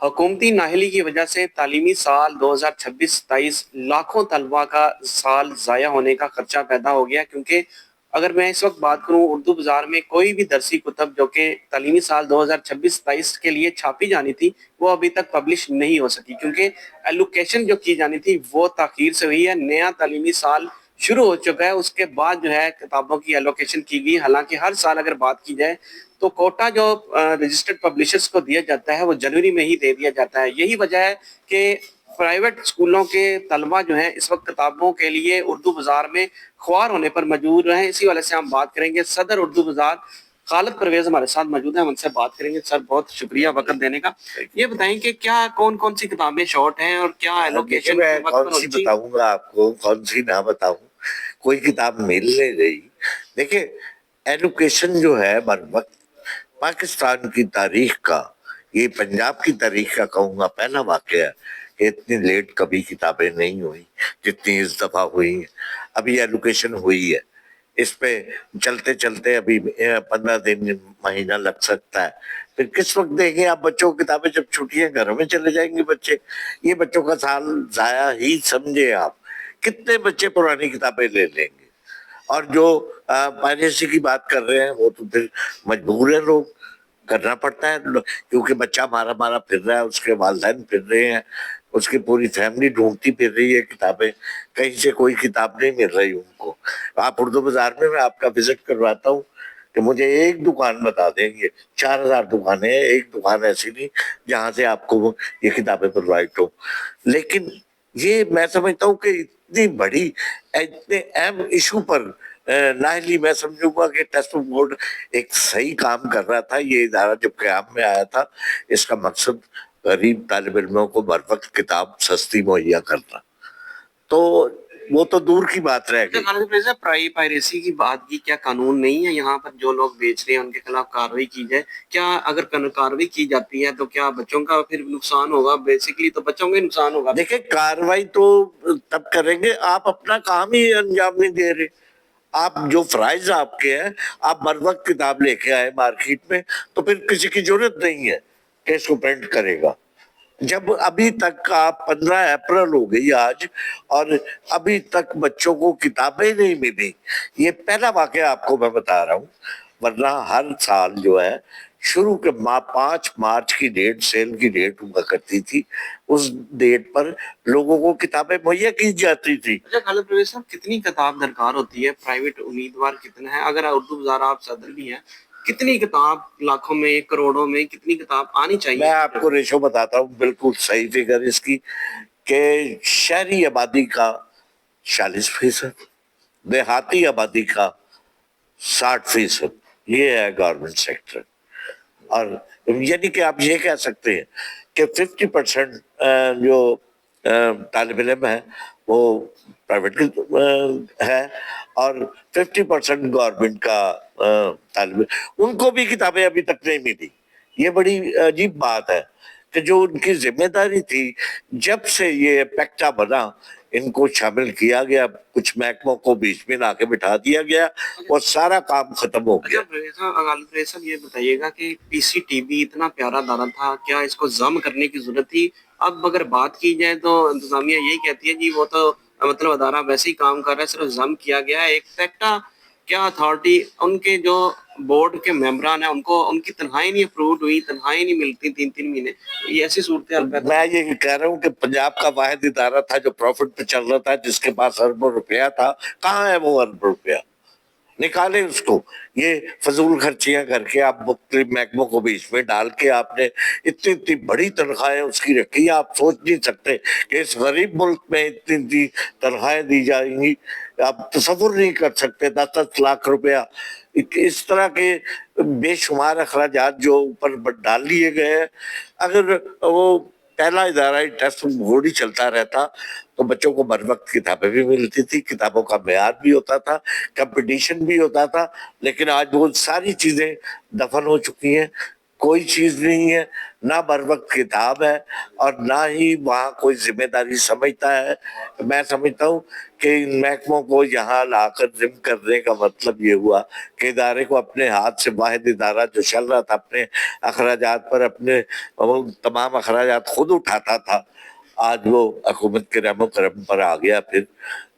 हुकूमती नाअहली की वजह से तालीमी साल 2026-27 लाखों तलबा का साल ज़ाया होने का खर्चा पैदा हो गया, क्योंकि अगर मैं इस वक्त बात करूँ उर्दू बाज़ार में कोई भी दरसी कुतब जो कि तालीमी साल 2026-27 के लिए छापी जानी थी वो अभी तक पब्लिश नहीं हो सकी, क्योंकि एलोकेशन जो की जानी थी वो ताख़ीर से हुई है। नया तालीमी साल शुरू हो चुका है, उसके बाद जो है किताबों की एलोकेशन की गई। हालांकि हर साल अगर बात की जाए तो कोटा जो रजिस्टर्ड पब्लिशर्स को दिया जाता है वो जनवरी में ही दे दिया जाता है। यही वजह है कि प्राइवेट स्कूलों के तलबा जो हैं इस वक्त किताबों के लिए उर्दू बाजार में ख्वार होने पर मजबूर हैं। इसी वाले से हम बात करेंगे सदर उर्दू बाजार खालिद परवेज हमारे साथ मौजूद है, हम उनसे बात करेंगे। सर, बहुत शुक्रिया वक्त देने का। ये बताएं कि क्या कौन कौन सी किताबें शॉर्ट हैं और क्या एलोकेशन मैं कौन सी बताऊंगा आपको, कौन सी ना बताऊं। कोई किताब मिल नहीं रही। देखिए, एजुकेशन जो है बर वक्त पाकिस्तान की तारीख का, ये पंजाब की तारीख का कहूंगा पहला वाकया है कि इतनी लेट कभी किताबें नहीं हुई जितनी इस दफा हुई है। अभी एजुकेशन हुई है, इस पे चलते चलते अभी 15 दिन महीना लग सकता है। फिर किस वक्त देंगे आप बच्चों को किताबें, जब छुट्टियां घरों में चले जाएंगे बच्चे। ये बच्चों का साल जाया ही समझे आप। कितने बच्चे पुरानी किताबें ले लेंगे। और जो पायरेसी की बात कर रहे हैं वो तो फिर मजबूर है, लोग करना पड़ता है, क्योंकि बच्चा मारा मारा फिर रहा है, उसके वालिदैन फिर रहे हैं, उसकी पूरी फैमिली ढूंढती फिर रही है किताबें। कहीं से कोई किताब नहीं मिल रही उनको। आप उर्दू बाजार में मैं आपका विजिट करवाता हूँ कि मुझे एक दुकान बता देंगे, 4000 दुकानें हैं, एक दुकान ऐसी नहीं जहां से आपको ये किताबें प्रोवाइड हो। लेकिन ये मैं समझता हूँ कि इतनी बड़ी, इतने अहम इशू पर नाहली मैं समझूंगा कि टेस्ट बोर्ड एक सही काम कर रहा था। ये इदारा जब क़याम में आया था, इसका मकसद गरीब तालिब इल्मों को बर वक्त किताब सस्ती मुहैया करना। तो वो तो दूर की बात रह गई। पायरेसी की बात की, क्या कानून नहीं है यहाँ पर? जो लोग बेच रहे हैं उनके खिलाफ कार्रवाई की जाए। क्या अगर कार्रवाई की जाती है तो क्या बच्चों का फिर नुकसान होगा? बेसिकली तो बच्चों का नुकसान होगा। देखिए, कार्रवाई तो तब करेंगे, आप अपना काम ही अंजाम नहीं दे रहे। आप जो फराइज आपके हैं, आप बर वक्त किताब लेके आए मार्केट में, तो फिर किसी की जरूरत नहीं है कि इसको प्रिंट करेगा। जब अभी तक आप 15 अप्रैल हो गई आज, और अभी तक बच्चों को किताबें नहीं मिली। ये पहला वाकया आपको मैं बता रहा हूँ। वरना हर साल जो है शुरू के 5 मार्च की डेट, सेल की डेट हुआ करती थी, उस डेट पर लोगों को किताबें मुहैया की जाती थी। अच्छा खालिद परवेज साहब, कितनी किताब दरकार होती है? प्राइवेट उम्मीदवार कितना है? अगर उर्दू बाजार आप सदर भी हैं, कितनी किताब, लाखों में करोड़ों में कितनी किताब आनी चाहिए? मैं आपको रेशो बताता हूँ, बिल्कुल सही फिगर इसकी, कि शहरी आबादी का 40%, देहाती आबादी का 60%, ये है गवर्नमेंट सेक्टर। और यानी कि आप ये कह सकते हैं कि 50% जो तालिब इल्म है वो प्राइवेट है, और 50% गवर्नमेंट का तालिब, उनको भी किताबें अभी तक नहीं मिली। ये बड़ी अजीब बात है कि जो उनकी जिम्मेदारी थी, जब से ये पैक्टा बना, इनको शामिल किया गया, कुछ महकमों को बीच में लाके बिठा दिया गया और सारा काम खत्म हो गया। अच्छा, ये बताइएगा कि पीसीटीवी इतना प्यारा दाना था, क्या इसको जम करने की जरूरत थी? अब अगर बात की जाए तो इंतजामिया यही कहती है जी वो तो मतलब अदारा वैसे ही काम कर रहा है, सिर्फ जम किया गया है। एक फैक्टा क्या अथॉरिटी, उनके जो बोर्ड के मेंबरान है उनको उनकी तनख्वाही नहीं अप्रूव हुई, तनख्वाही नहीं मिलती 3-3 महीने। ये ऐसी सूरत मैं ये कह रहा हूँ कि पंजाब का वाहिद इदारा था जो प्रॉफिट पे चल रहा था, जिसके पास अरबों रुपया था। कहाँ है वो अरब रुपया? निकाले उसको। ये फजूल खर्चियां करके आप मुख्तलिफ महकमों को बीच में डाल के आपने इतनी इतनी बड़ी तनख्वाहें उसकी रखी। आप सोच नहीं सकते कि इस गरीब मुल्क में इतनी इतनी तनख्वाहें दी जाएंगी। आप तसव्वुर नहीं कर सकते। 10-10 लाख रुपया इस तरह के बेशुमार अखराजात जो ऊपर डाल लिए गए हैं। अगर वो पहला इदारा ही टेस्ट बोर्ड ही चलता रहता तो बच्चों को बर वक्त किताबें भी मिलती थी, किताबों का मेयार भी होता था, कंपटीशन भी होता था। लेकिन आज वो सारी चीजें दफन हो चुकी हैं। कोई चीज नहीं है, ना बर वक्त किताब है और ना ही वहाँ कोई जिम्मेदारी समझता है। मैं समझता हूँ कि इन महकमों को यहाँ लाकर जिम करने का मतलब ये हुआ कि इदारे को अपने हाथ से, वाहिद इदारा जो चल रहा था अपने अखराजात पर अपने वो तमाम अखराजात खुद उठाता था, आज वो हुकूमत के रहमो करम पर आ गया। फिर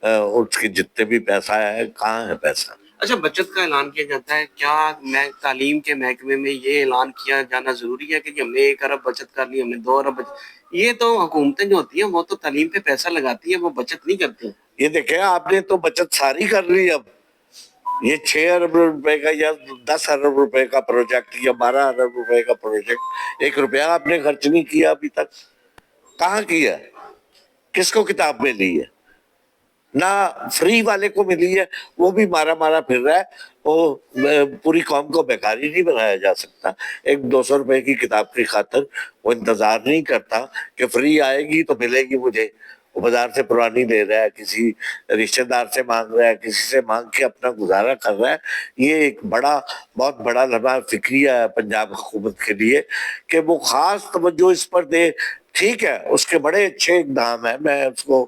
उसके जितने भी पैसा है, कहाँ है पैसा? अच्छा, बचत का ऐलान किया जाता है, क्या मैं तालीम के महकमे में ये ऐलान किया जाना जरूरी है कि जी हमने 1 अरब बचत कर ली, हमने 2 अरब बचत? ये तो हुकूमतें जो होती हैं वो तो तालीम पे पैसा लगाती है, वो बचत नहीं करती। ये देखें, आपने तो बचत सारी कर ली। अब ये 6 अरब रुपए का या 10 अरब रुपए का प्रोजेक्ट या 12 अरब रुपए का प्रोजेक्ट, 1 रुपया आपने खर्च नहीं किया अभी तक। कहाँ किया? किसको किताब में ली है? ना फ्री वाले को मिली है, वो भी मारा मारा फिर रहा है। वो पूरी कौम को बेकारी नहीं बनाया जा सकता। एक 200 रुपए की किताब की खातिर वो इंतजार नहीं करता कि फ्री आएगी तो मिलेगी मुझे। वो बाजार से पुरानी ले रहा है, किसी रिश्तेदार से मांग रहा है, किसी से मांग के अपना गुजारा कर रहा है। ये एक बहुत बड़ा लम्हा फिक्रिया है पंजाब हुकूमत के लिए कि वो खास तवज्जो इस पर दे। ठीक है, उसके बड़े अच्छे इकदाम है, मैं उसको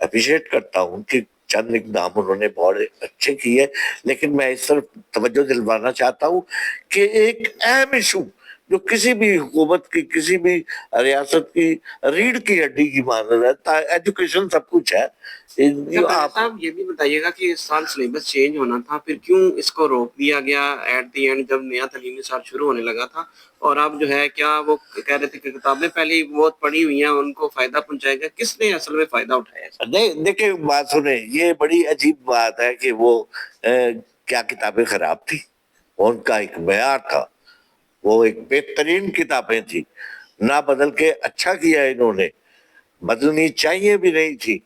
अप्रिशिएट करता हूँ कि चंद इकदाम उन्होंने बहुत अच्छे किए, लेकिन मैं इस तरफ तवज्जो दिलवाना चाहता हूँ कि एक अहम इशू जो किसी भी हुकूमत की, किसी भी रियासत की रीढ़ की हड्डी की मानद है, एजुकेशन सब कुछ है। आप साहब ये भी बताइएगा कि इस साल सिलेबस चेंज होना था, फिर क्यों इसको रोक दिया गया एट दी एंड जब नया तालीमी साल शुरू होने लगा था? और अब जो है, क्या वो कह रहे थे कि किताबें पहले ही बहुत पढ़ी हुई हैं, उनको फायदा पहुंचाएगा? किसने असल में फायदा उठाया? नहीं, देखिए बात सुने, ये बड़ी अजीब बात है कि वो क्या किताबें खराब थी? उनका एक मेयार था, वो एक बेहतरीन किताबें थी, ना बदल के अच्छा किया इन्होंने। बदलनी चाहिए भी नहीं थी।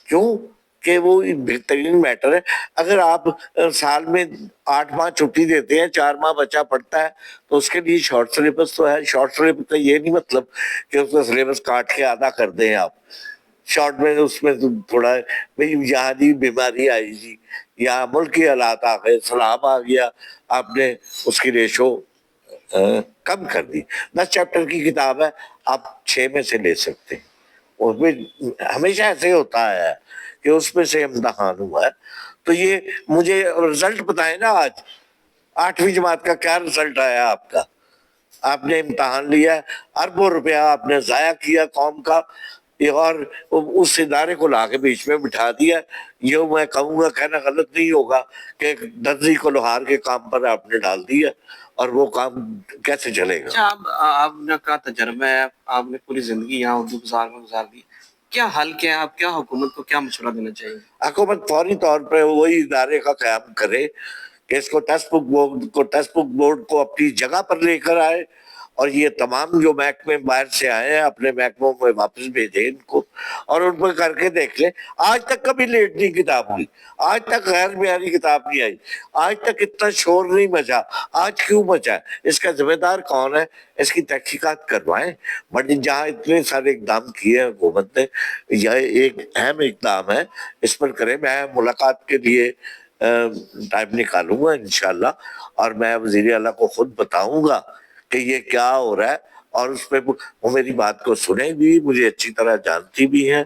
क्यों? कि वो बेहतरीन मैटर है। अगर आप साल में 8 माह छुट्टी देते हैं, 4 माह बच्चा पढ़ता है, तो उसके लिए शॉर्ट सिलेबस तो है। शॉर्ट सिलेबस का ये नहीं मतलब कि उसका सिलेबस काट के आधा कर दें आप। शॉर्ट में उसमें तो थोड़ा भाई यहाँ जी बीमारी आई जी, यहाँ मुल्क की हालात आ गए, सलाब आ गया, आपने उसकी रेशो कम कर दी। 10 चैप्टर की किताब है, आप 6 में से ले सकते हैं। उसमें हमेशा ऐसे होता है कि उसमें से इम्तहान हुआ है। तो ये मुझे रिजल्ट बताए ना, आज 8वीं जमात का क्या रिजल्ट आया आपका? आपने इम्तहान लिया, अरबों रुपया आपने जाया किया कौम का, ये और उस इदारे को लाके बीच में बिठा दिया। ये मैं कहूँगा, कहना गलत नहीं होगा कि एक दर्जी को लोहार के काम पर आपने डाल दिया, और वो काम कैसे चलेगा? अच्छा, आपने का तजर्बा है, आपने पूरी जिंदगी यहाँ उर्दू बाजार में गुजार दी, क्या हल क्या है? आप क्या हुकूमत को क्या मशवरा देना चाहिए? हुकूमत फौरी तौर पर वही इदारे का क़याम करे कि इसको टेक्स्ट बुक बोर्ड को अपनी जगह पर लेकर आए, और ये तमाम जो महकमे बाहर से आए हैं अपने महकमों में वापस भेजे इनको, और उन पर करके देख ले। आज तक कभी लेट नहीं किताब हुई, आज तक गैर म्यारी किताब नहीं आई, आज तक इतना शोर नहीं मचा। आज क्यों मचा? इसका जिम्मेदार कौन है? इसकी तहकीकात करवाएं। बट जहाँ इतने सारे इकदाम किए हैं हुकूमत ने, यह एक अहम इकदाम है, इस पर करें। मैं मुलाकात के लिए टाइम निकालूंगा इंशाल्लाह, और मैं वजीर आला को खुद बताऊंगा कि ये क्या हो रहा है, और उस पर वो मेरी बात को सुनेंगी, मुझे अच्छी तरह जानती भी हैं,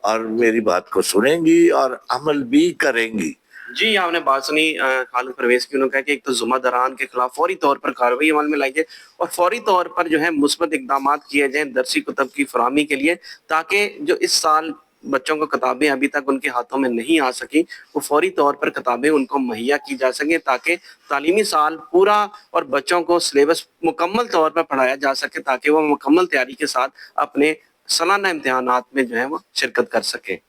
और मेरी बात को सुनेंगी और अमल भी करेंगी। जी, आपने बात सुनी खालिद परवेज की। उन्होंने कहा कि एक तो जुम्मेदारान के खिलाफ फौरी तौर पर कार्रवाई अमल में लाई जाए, और फौरी तौर पर जो है मुस्बत इकदाम किए जाएं दरसी कुतब की फराहमी के लिए, ताकि जो इस साल बच्चों को किताबें अभी तक उनके हाथों में नहीं आ सकी, वो फौरी तौर पर किताबें उनको मुहैया की जा सकें, ताकि तालीमी साल पूरा और बच्चों को सिलेबस मुकम्मल तौर पर पढ़ाया जा सके, ताकि वो मुकम्मल तैयारी के साथ अपने सालाना इम्तिहानात में जो है वो शिरकत कर सके।